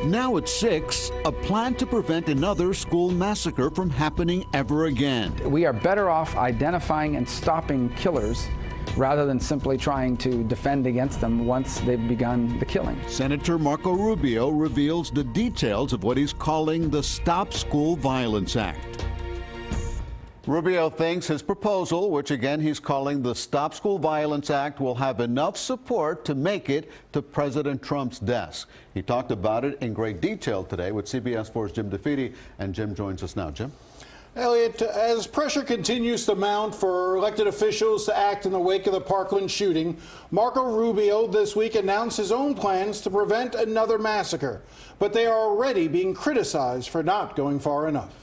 Now at 6, a plan to prevent another school massacre from happening ever again. We are better off identifying and stopping killers rather than simply trying to defend against them once they've begun the killing. Senator Marco Rubio reveals the details of what he's calling the Stop School Violence Act. Rubio thinks his proposal, which again he's calling the Stop School Violence Act, will have enough support to make it to President Trump's desk. He talked about it in great detail today with CBS 4's Jim DeFede, and Jim joins us now. Jim? Elliot, as pressure continues to mount for elected officials to act in the wake of the Parkland shooting, Marco Rubio this week announced his own plans to prevent another massacre. But they are already being criticized for not going far enough.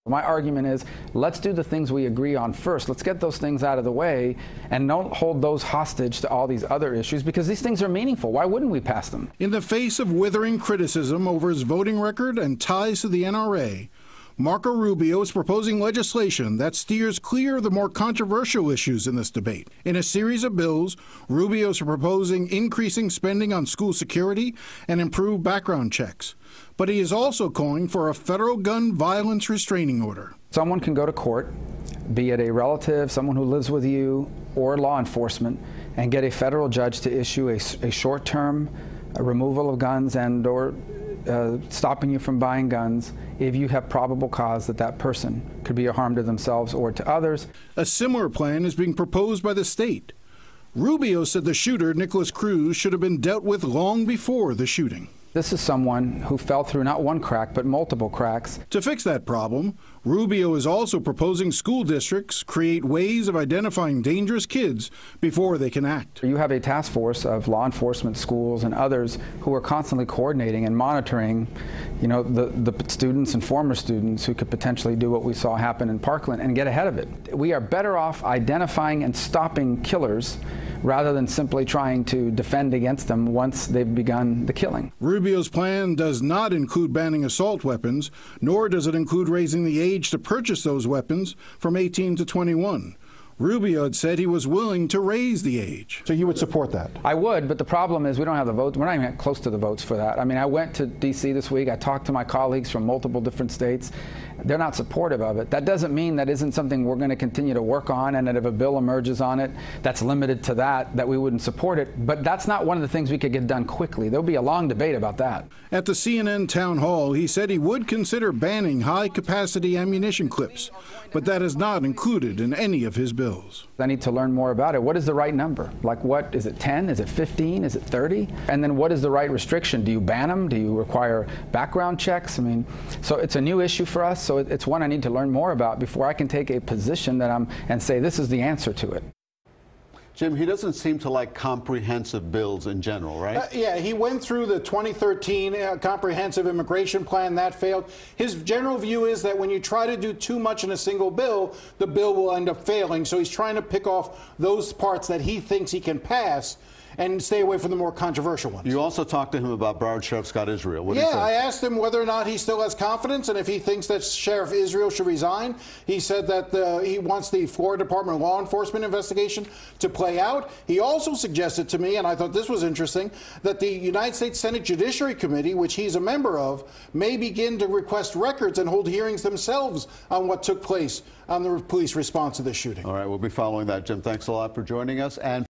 My argument is, let's do the things we agree on first. Let's get those things out of the way and don't hold those hostage to all these other issues, because these things are meaningful. Why wouldn't we pass them? In the face of withering criticism over his voting record and ties to the NRA, Marco Rubio is proposing legislation that steers clear of the more controversial issues in this debate. In a series of bills, Rubio is proposing increasing spending on school security and improved background checks. But he is also calling for a federal gun violence restraining order. Someone can go to court, be it a relative, someone who lives with you, or law enforcement, and get a federal judge to issue a short-term removal of guns and or stopping you from buying guns if you have probable cause that that person could be a harm to themselves or to others. A similar plan is being proposed by the state. Rubio said the shooter, Nicholas Cruz, should have been dealt with long before the shooting. This is someone who fell through not one crack, but multiple cracks. To fix that problem, Rubio is also proposing school districts create ways of identifying dangerous kids before they can act. You have a task force of law enforcement, schools, and others who are constantly coordinating and monitoring, the students and former students who could potentially do what we saw happen in Parkland and get ahead of it. We are better off identifying and stopping killers rather than simply trying to defend against them once they've begun the killing. Rubio's plan does not include banning assault weapons, nor does it include raising the age to purchase those weapons from 18 to 21. Rubio had said he was willing to raise the age. So you would support that? I would, but the problem is we don't have the votes. We're not even close to the votes for that. I mean, I went to D.C. this week. I talked to my colleagues from multiple different states. They're not supportive of it. That doesn't mean that isn't something we're going to continue to work on, and that if a bill emerges on it that's limited to that we wouldn't support it. But that's not one of the things we could get done quickly. There'll be a long debate about that. At the CNN town hall, he said he would consider banning high-capacity ammunition clips, but that is not included in any of his bills. I need to learn more about it. What is the right number? Like, what is it, 10? Is it 15? Is it 30? And then what is the right restriction? Do you ban them? Do you require background checks? I mean, so it's a new issue for us, so it's one I need to learn more about before I can take a position that and say this is the answer to it. Jim, he doesn't seem to like comprehensive bills in general, right? Yeah, he went through the 2013 comprehensive immigration plan. That failed. His general view is that when you try to do too much in a single bill, the bill will end up failing. So he's trying to pick off those parts that he thinks he can pass and stay away from the more controversial ones. You also talked to him about Broward Sheriff Scott Israel. What did he say? I asked him whether or not he still has confidence and if he thinks that Sheriff Israel should resign. He said that he wants the Florida Department of Law Enforcement investigation to play out. He also suggested to me, and I thought this was interesting, that the United States Senate Judiciary Committee, which he's a member of, may begin to request records and hold hearings themselves on what took place on the police response to this shooting. All right, we'll be following that, Jim. Thanks a lot for joining us. And